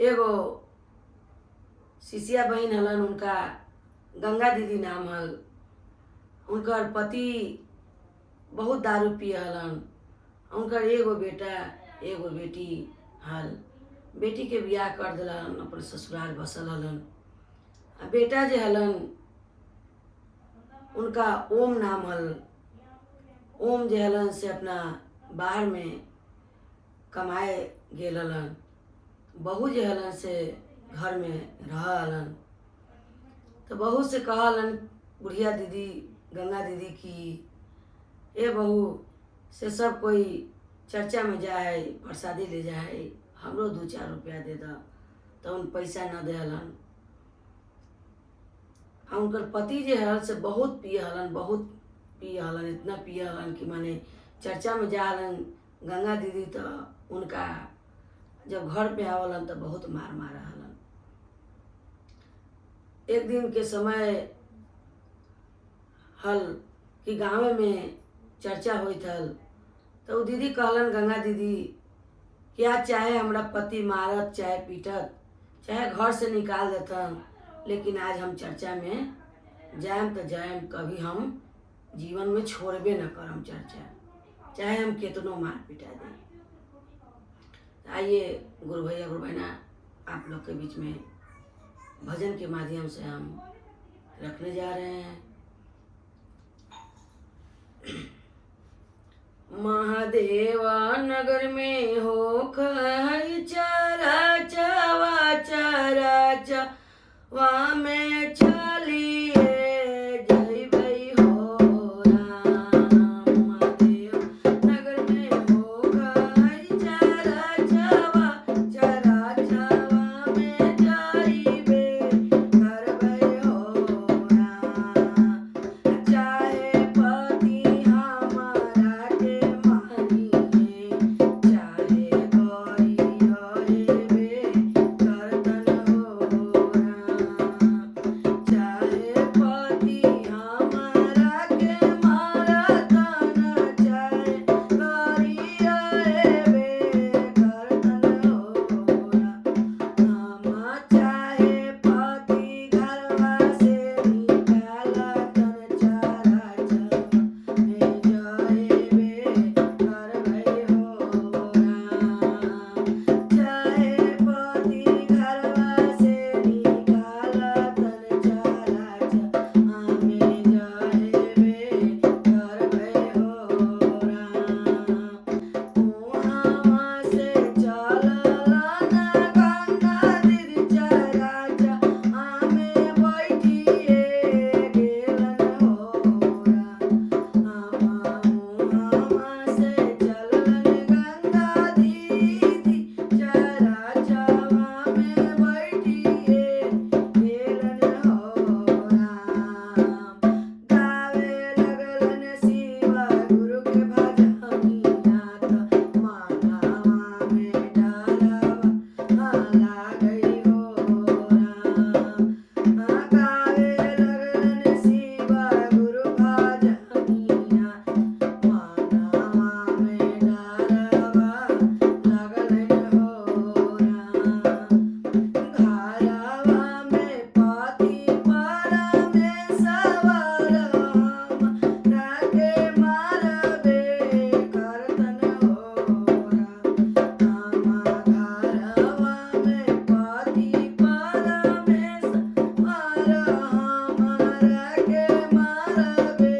एगो शिष्या बहन हलन, उनका गंगा दीदी नाम हल। उनकर पति बहुत दारू पिए हलन। उनकर एगो बेटा एगो बेटी हल। बेटी के बियाह कर दिलन, अपन ससुराल बसल हलन। आ बेटा जे हलन उनका ओम नाम हल। ओम जे हलन से अपना बाहर में कमाए गेल हलन। बहू जे हलन से घर में रह हलन। तो बहू से कहलन बुढ़िया दीदी गंगा दीदी की, ए बहू से सब कोई चर्चा में जाए, प्रसादी ले जाए, हमरो 2-4 रुपया दे द। तो उन पैसा न दे हलन। आ उनकर पति जे हलन से बहुत पिए हलन, बहुत पिए हलन, इतना पिए हलन कि माने चर्चा में जा हलन गंगा दीदी। तो उनका जब घर पे आवलन तो बहुत मार मारा हलन। एक दिन के समय हल कि गाँव में चर्चा होइत हल। तो वो दीदी कहलन गंगा दीदी, क्या चाहे हमरा पति मारत चाहे पीटत चाहे घर से निकाल देतन, लेकिन आज हम चर्चा में जाएम तो जाएम, कभी हम जीवन में छोड़बे न करम चर्चा, चाहे हम कितनों मार पिटा दें। आइए गुरु भैया गुरु बहना, आप लोग के बीच में भजन के माध्यम से हम रखने जा रहे हैं। महादेव नगर में हो खई चारा चवा चारा चवा में चलिए जय भई हो राम। महादेव नगर में हो खई चारा चवा चवा में जाइबे कर भई हो राम। चाहे पति हमारा के मारिए, चाहे कोई होए करतन हो राम। चाहे पति हमारा के मारतन, चाहे कोई होए करतन हो राम। चाहे पति घरवा से निकालतन, चारा चवा में जाइबे कर भई हो राम। चाहे पति घरवा से निकालतन, चारा चवा में जाइबे कर भई हो राम। उहाँ से चललन गंगा दीदी चारा चवा में बैठिए गेलन हो राम। उहाँ से चललन गंगा दीदी चारा चवा में बैठिए गेलन हो राम। गावे लगलन शिव गुरु के भजनिया, त मानवा में डरवा लागई हो राम। गावे लगलन शिव गुरु भजनिया, मानवा में डरवा लगलन हो राम। घरवा में पति परमेश्वर हमरा के मारबे करतन हो राम। घरवा में पति परमेश्वर हमरा के मारबे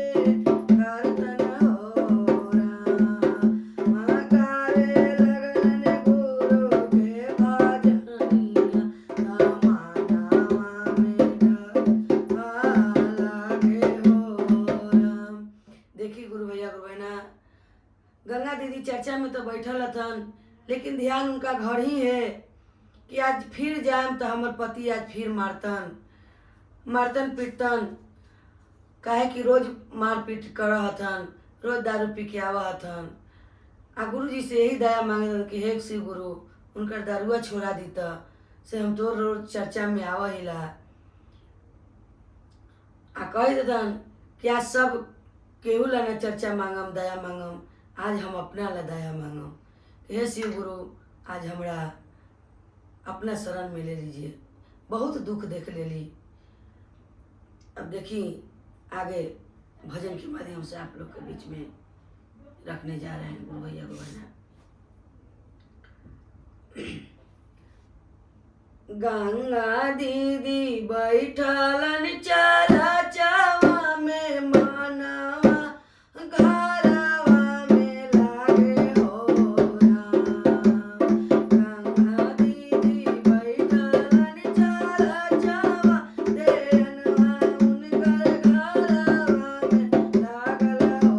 करतन हो राम। गावे लगलन गुरु के भजनिया, मानवा में डरवा लागे हो राम। देखी गुरु भैया गुरु बहना, गंगा दीदी चर्चा में तो बैठल हथन, लेकिन ध्यान उनका घर ही है कि आज फिर जाएम तो हमर पति आज फिर मारतन पीटतन। काहे कि रोज मारपीट कर हथन, रोज दारू पी के आवा हथन। आ गुरु जी से यही दया मांगे कि हे शिव गुरु, उनकर दारुआ छोड़ा दीता से हम तो रोज चर्चा में आवा हिला। आ कह देतन कि आज सब केहू ला न चर्चा मांगम दया मांगम, आज हम अपना ला दया मांगम। हे शिव गुरु, आज हमरा अपना शरण में ले लीजिए। बहुत दुख देख ले ली। अब देखिए आगे भजन के माध्यम से आप लोग के बीच में रखने जा रहे हैं गुरु भैया गुरु बहना। गंगा दीदी बैठलन चारा चावा में मानवा घरवा में लागे हो राम। गंगा दीदी बैठलन चारा चावा देनवा उनकर घरवा में लागल हो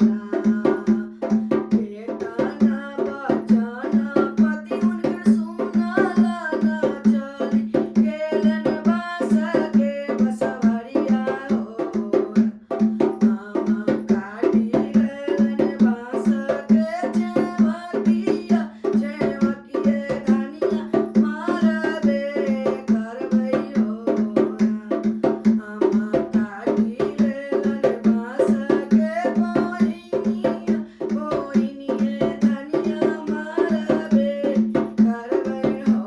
राम। बेटा ना बचना पति उनकर सुनला ना चली गेलन बास के बसवरिया हो। मामा काटी गेलन बास के चेवकिया चेवकिए धनिया मारबे करबै हो राम। मामा काटी गेलन बास के कोइनिया कोइनिए धनिया मारबे करबै हो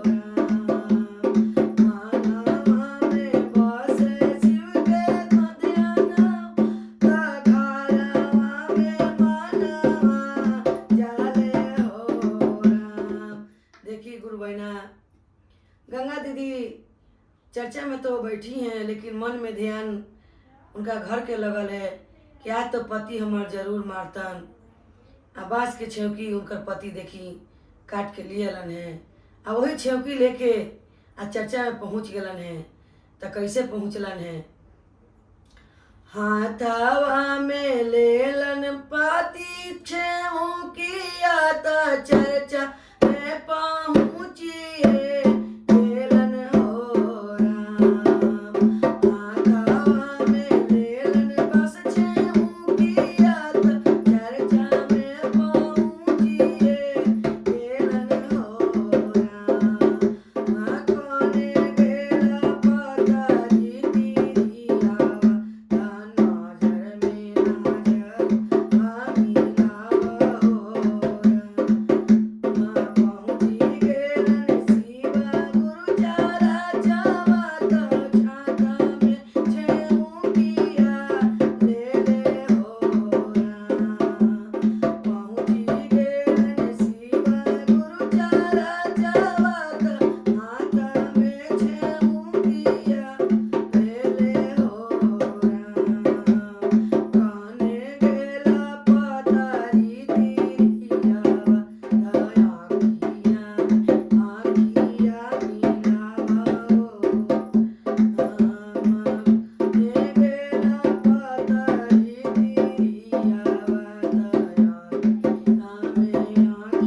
राम। मानवा में बसे शिव के मध्याह्न त घरवा में मानवा जाले हो राम। देखिए गुरु बहना, गंगा दीदी चर्चा में तो बैठी हैं लेकिन मन में ध्यान उनका घर के लगल है कि आज तो पति हमार जरूर मारतन। आ बांस के छेवकी उनकर पति देखी काट के लियलन है। आ वही छेवकी लेके आ चर्चा में पहुंच गलन है। तो कैसे पहुंचलन है? हाथवा में लेलन पति छेवकिया त चर्चा में पहुंचिए गेलन हो राम। हाथवा में लेलन बस छेवकिया त चर्चा में पहुंचिए गेलन हो राम। कोने गेला पतारी तिरियावा ता नजर में नजर मिलावा हो राम। पहुंची गेलन शिवा गुरु चारा चावा त छाता में छेवकिया ले हो राम। पहुंची गेलन शिवा गुरु चारा चावा त हाथा में छेवकिया ले हो राम। काने गेला पतारी तिरियावा ता आखिया मिलावा हो राम। ने गेला पतारी तिरियावा ता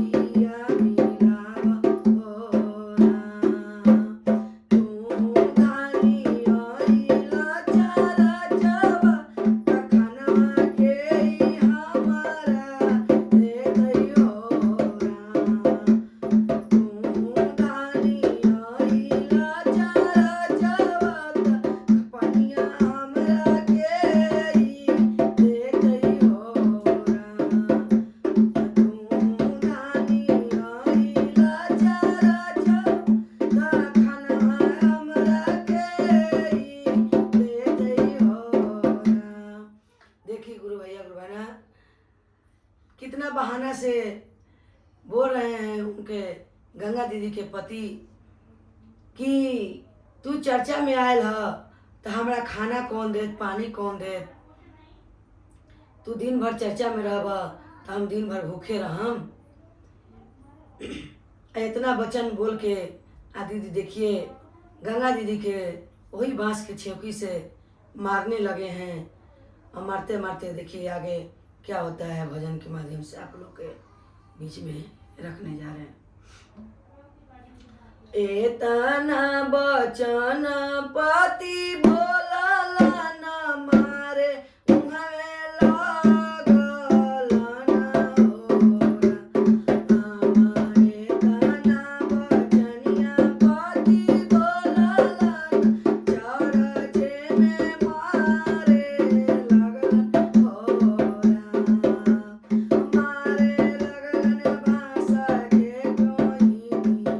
आखिया मिलावा हो राम। तू धानी आइला चारा चावा त खनवा के हमारा दे दई हो राम। तू धानी आइला चारा चावा त पनिया हमरा के दे दई हो राम। तू धानी आइला चारा चावा त खनवा हमरा के दे दई हो राम। देखिए गुरु भैया गुरु बहना कितना बहाना से बोल रहे हैं उनके गंगा दीदी के पति कि तू चर्चा में आयल ह तो हमरा खाना कौन देत पानी कौन देत। तू दिन भर चर्चा में रहब तो हम दिन भर भूखे रहम। इतना वचन बोल के आ दीदी देखिए गंगा दीदी के वही बांस के छेवकी से मारने लगे हैं। और मारते मारते देखिए आगे क्या होता है भजन के माध्यम से आप लोग के बीच में रखने जा रहे हैं। एतना बचन पति बोलला न मारे उहवे लागल न हो राम। एतना बचनिया पति बोलला न चरजे में मारे लगलन हो राम। मारे लगलन बांस के कोइनिया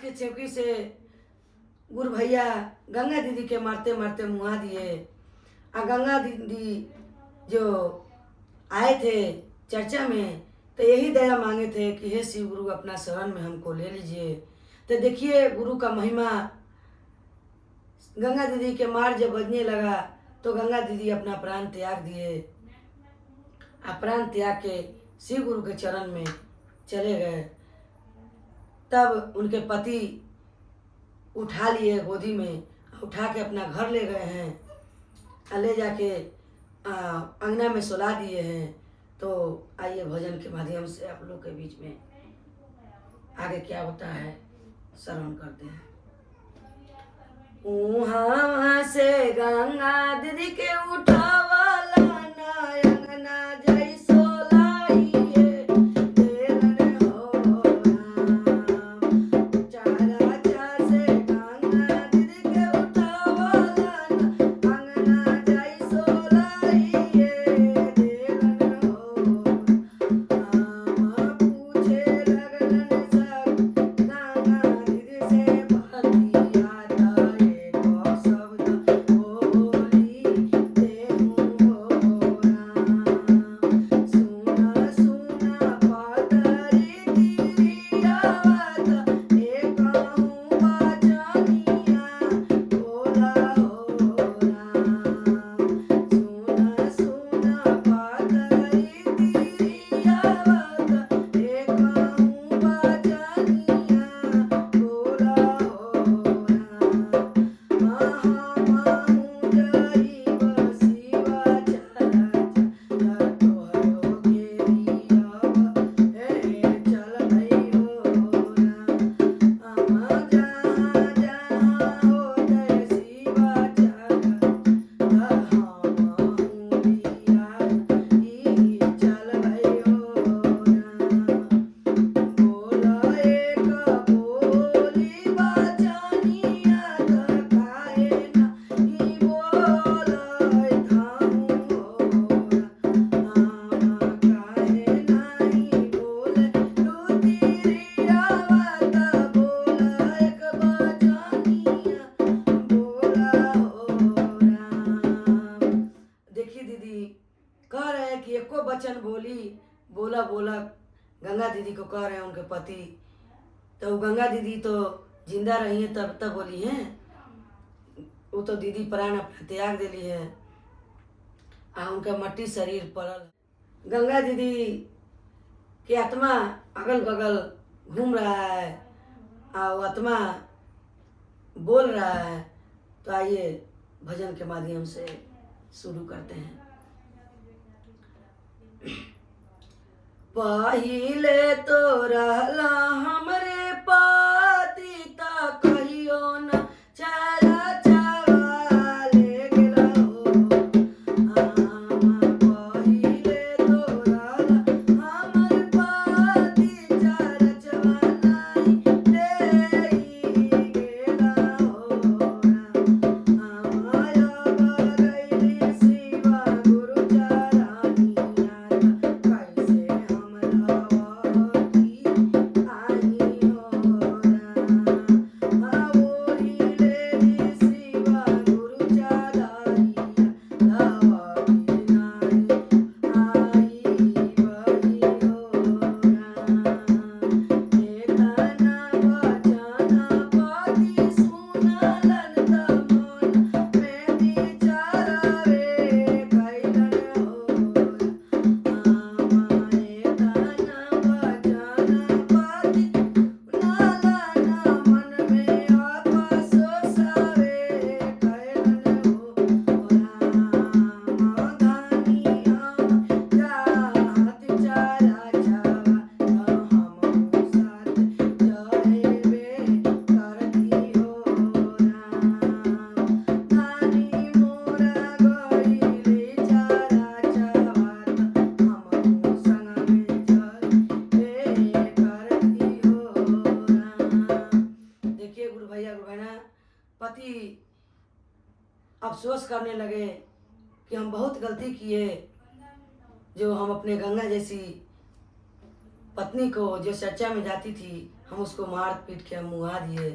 के चौकी से गुरु भैया गंगा दीदी के मारते मारते मुआ दिए। और गंगा दीदी जो आए थे चर्चा में तो यही दया मांगे थे कि हे शिव गुरु अपना शरण में हमको ले लीजिए। तो देखिए गुरु का महिमा। गंगा दीदी के मार जब बजने लगा तो गंगा दीदी अपना प्राण त्याग दिए। प्राण त्याग के शिव गुरु के चरण में चले गए। तब उनके पति उठा लिए गोदी में, उठा के अपना घर ले गए हैं, ले जाके अंगना में सुला दिए हैं। तो आइए भजन के माध्यम से आप लोग के बीच में आगे क्या होता है श्रवण करते हैं। वहाँ से गंगा दीदी के उठावाला ना अंगना जैसो लाइए देलन हो राम। चारा चा से गंगा दीदी के उठावाला ना अंगना जैसो लाइए देलन हो राम। पूछे लगलन सब गंगा दीदी से बतिया वचन बोला गंगा दीदी को कह रहे हैं उनके पति। तो गंगा दीदी तो जिंदा रही है तब बोली है। वो तो दीदी प्राण अपना त्याग दिली है उनका मट्टी शरीर पड़ल। गंगा दीदी की आत्मा अगल बगल घूम रहा है और आत्मा बोल रहा है। तो आइए भजन के माध्यम से शुरू करते हैं। पहिले तो रहला हमरे पाती ता कहियो न चारा चावा ले गेला हो। पहिले तो रहला हमरे पाती चारा चावा नहीं ले गेला हो। आया गईली शिवा गुरु चारानिया कैसे पति अफसोस करने लगे कि हम बहुत गलती किए, जो हम अपने गंगा जैसी पत्नी को जो चर्चा में जाती थी हम उसको मार पीट के हम मुआ दिए।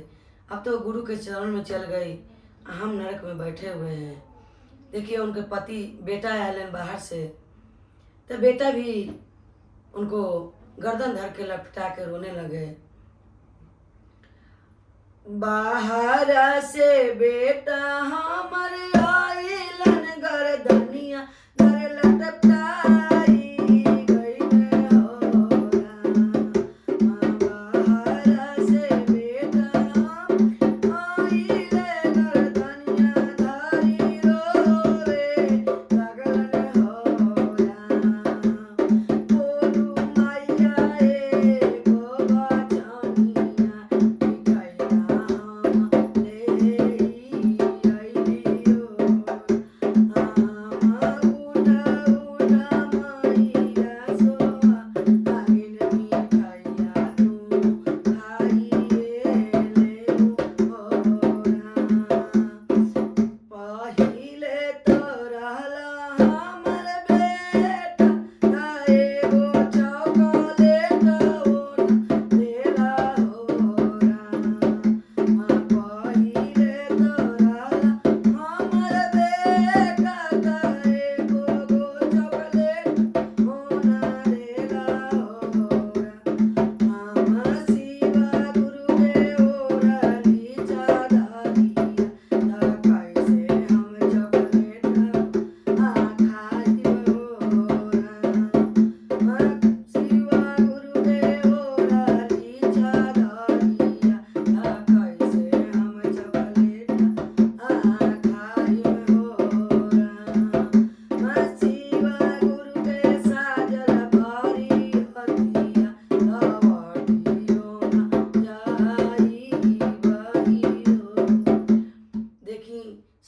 अब तो गुरु के चरण में चल गई, हम नरक में बैठे हुए हैं। देखिए उनके पति बेटा आयलन बाहर से, तो बेटा भी उनको गर्दन धर के लपटा के रोने लगे। बाहर से बेटा हमर आइलन गर्दनिया धर लटकाई गइले हो राम। बाहर से बेटा हम आइले गर्दनिया धरी रोवे लगलन हो राम। बोलू मैया एगो बचनिया बिकैया हम ले अइलियो।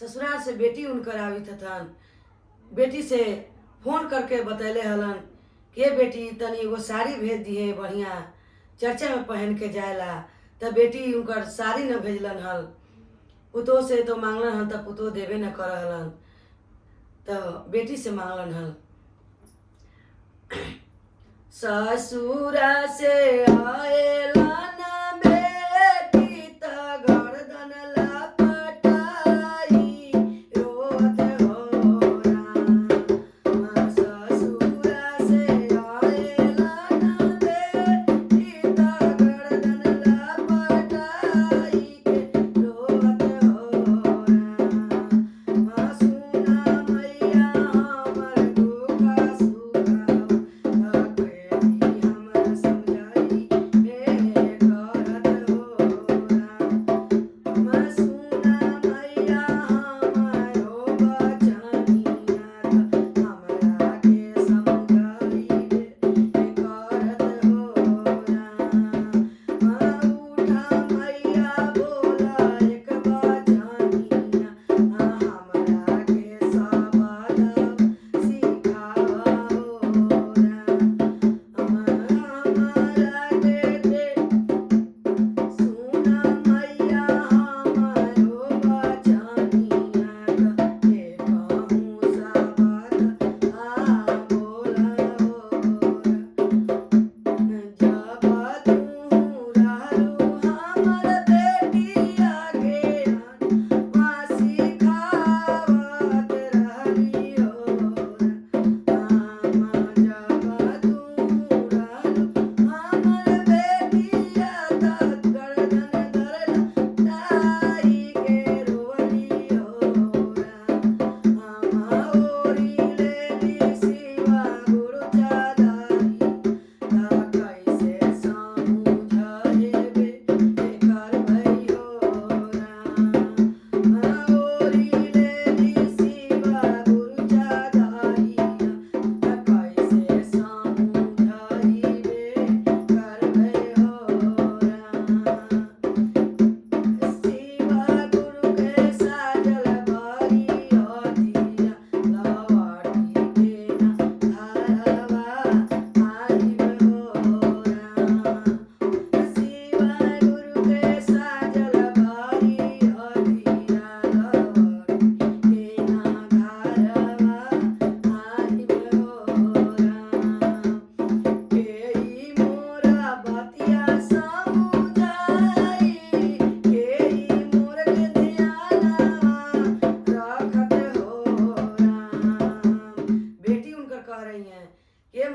ससुराल से बेटी उनकर आवी थथन, बेटी से फोन करके बतैले हलन कि बेटी तनी एगो साड़ी भेज दिए बढ़िया चर्चा में पहन के जाएला। तब बेटी उनकर साड़ी न भेजलन हल, पुतोह से तो मांगलन हल, तब पुतोह देवे न कर हलन, तो बेटी से मांगलन हल। ससुरा से आएला न बेटी त गर्दन लपटाई रोत हो राम। ससुरा से आएला न बेटी त गर्दन लपटाई के रोत हो राम। सुना मैया हमर दुख सुख हमरा समझाई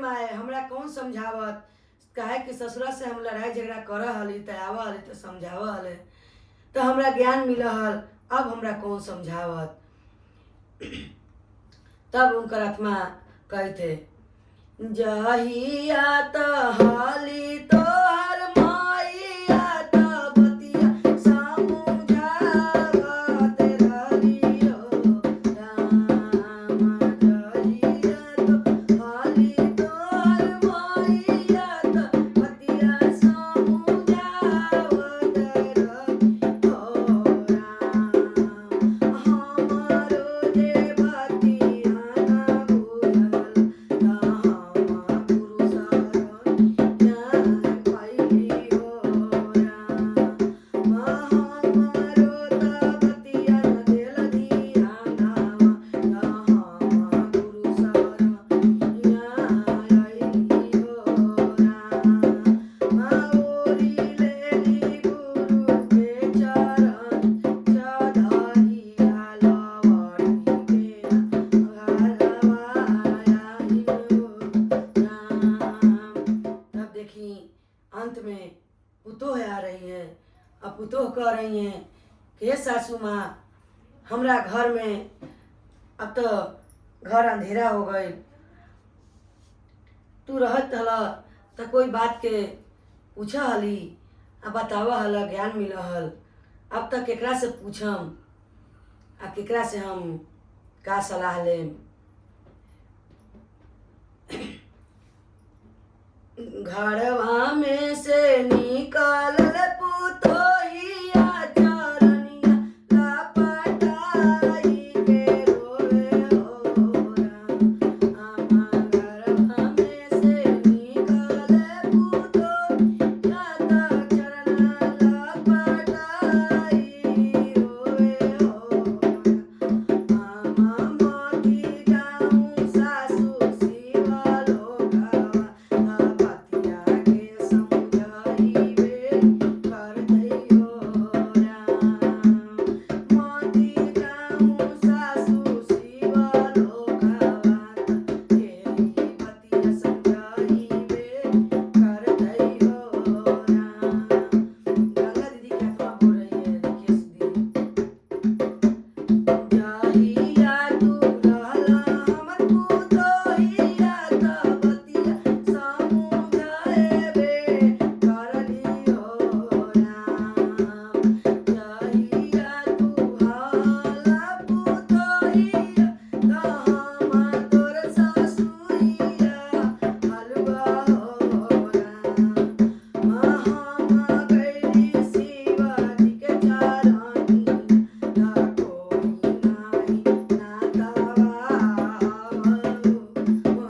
माए हमरा कौन समझावत, काहे कि ससुरा से हम लड़ाई झगड़ा कर हली त आव हली तो समझाव हले, तो हमरा ज्ञान मिल हल, अब हमरा कौन समझावत। तब उनकर आत्मा कहते जहिया तहाली तोहर माइया त बतिया समझावत रहियो राम। जहिया तहाली तोहर माइया त बतिया समझावत रहियो राम। हमारो जे बतिया ना बुझल अंत में पुतोह आ रही हैं। अब पुतोह कह रही हैं कि हे सासू माँ, हमरा घर में अब तो घर अंधेरा हो गई, तू रहत हल तो कोई बात के पूछ हली, अब बताव हल, ज्ञान मिल हल, अब तक केकरा से पूछम आ केकरा से हम का सलाह लेम। घरवा में से निकलल पुतोहिया चरनिया लपटाई के रोवे हो राम। घरवा में से निकलल पुतोहिया चरनिया लपटाई रोवे हो राम। मोती जाऊं सासू शिवा लोकावा बतिया के समझाइबे कर दैयो राम। मोती जाऊं सासू शिवा लोकावा तेरी बतिया समझाइबे कर दैयो राम। गंगा दीदी क्या तो बोल रही है, देखिए दीदी। जहिया तू रहला हमर पुतोहिया त बतिया समझाएबे करलियो राम। जहिया तू हाला पुतोहिया त हम तोर सासुइया हलवा हो राम। हम गइली शिवाजी के चरनिया त कोई नाही नातावा आवो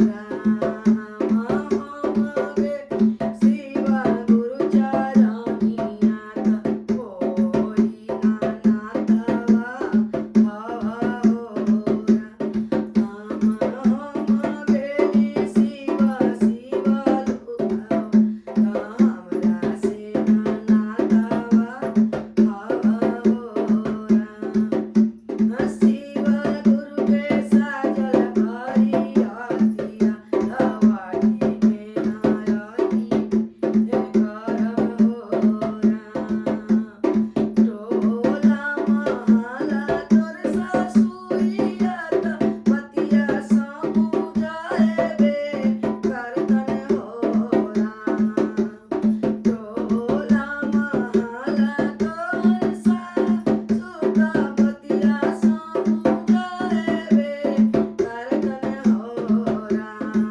राम। हम गे शिवा गुरु चरनिया त कोई ना नातावा आवो राम। हम गेली शिवा शिवा लोकावा त हमरा से ना नातावा आवो राम। शिवा गुरु के साजल भरियतिया लवाटी के नारती करम हो राम। टोला महला तोर सासुइया त बतिया समझाएबे करतन हो राम। टोला महला तोर सासु त बतिया समझाएबे करतन हो राम।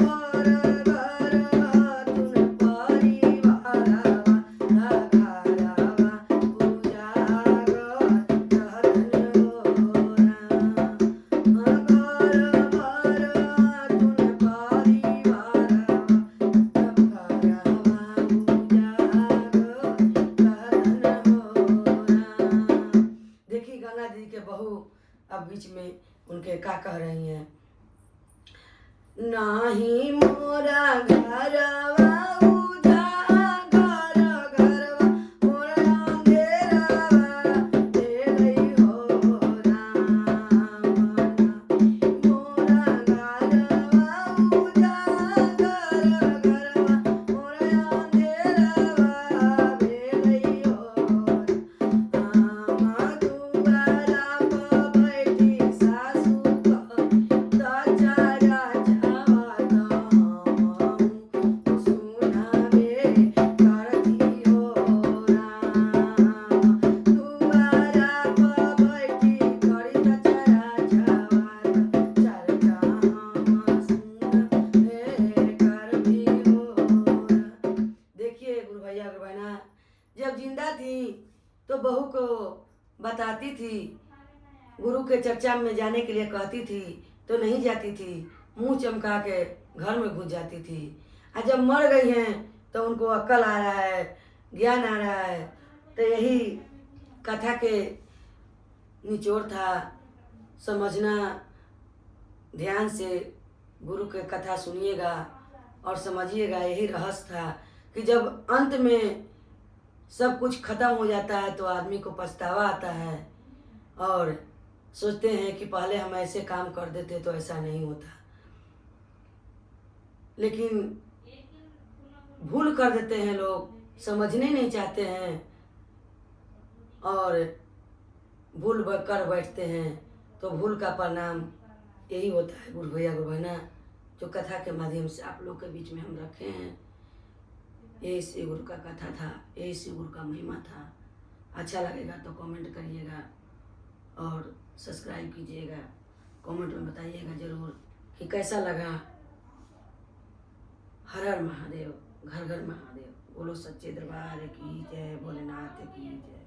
बर बर तुन परिवारवा घरवा उजागर रहतन हो राम। घर बर तुन परिवारवा घरवा उजागर रहतन हो राम। देखिए गंगा दीदी के बहू अब बीच में उनके का कह रही हैं। नाही मोरा घरवा उजागर घरवा मोरा अंधेरवा देलई हो राम। मोरा घरवा उजागर चाहती थी, गुरु के चर्चा में जाने के लिए कहती थी तो नहीं जाती थी, मुंह चमका के घर में घुस जाती थी। और जब मर गई हैं तो उनको अक्ल आ रहा है, ज्ञान आ रहा है। तो यही कथा के निचोड़ था, समझना, ध्यान से गुरु के कथा सुनिएगा और समझिएगा। यही रहस्य था कि जब अंत में सब कुछ खत्म हो जाता है तो आदमी को पछतावा आता है और सोचते हैं कि पहले हम ऐसे काम कर देते तो ऐसा नहीं होता, लेकिन भूल कर देते हैं लोग, समझने नहीं चाहते हैं और भूल कर बैठते हैं। तो भूल का परिणाम यही होता है गुरु भैया गुरु बहना, जो कथा के माध्यम से आप लोग के बीच में हम रखे हैं। यही श्री गुरु का कथा था, यही श्री गुरु का महिमा था। अच्छा लगेगा तो कमेंट करिएगा और सब्सक्राइब कीजिएगा। कमेंट में बताइएगा ज़रूर कि कैसा लगा। हर हर महादेव, घर घर महादेव। बोलो सच्चे दरबार की जय, भोलेनाथ की जय।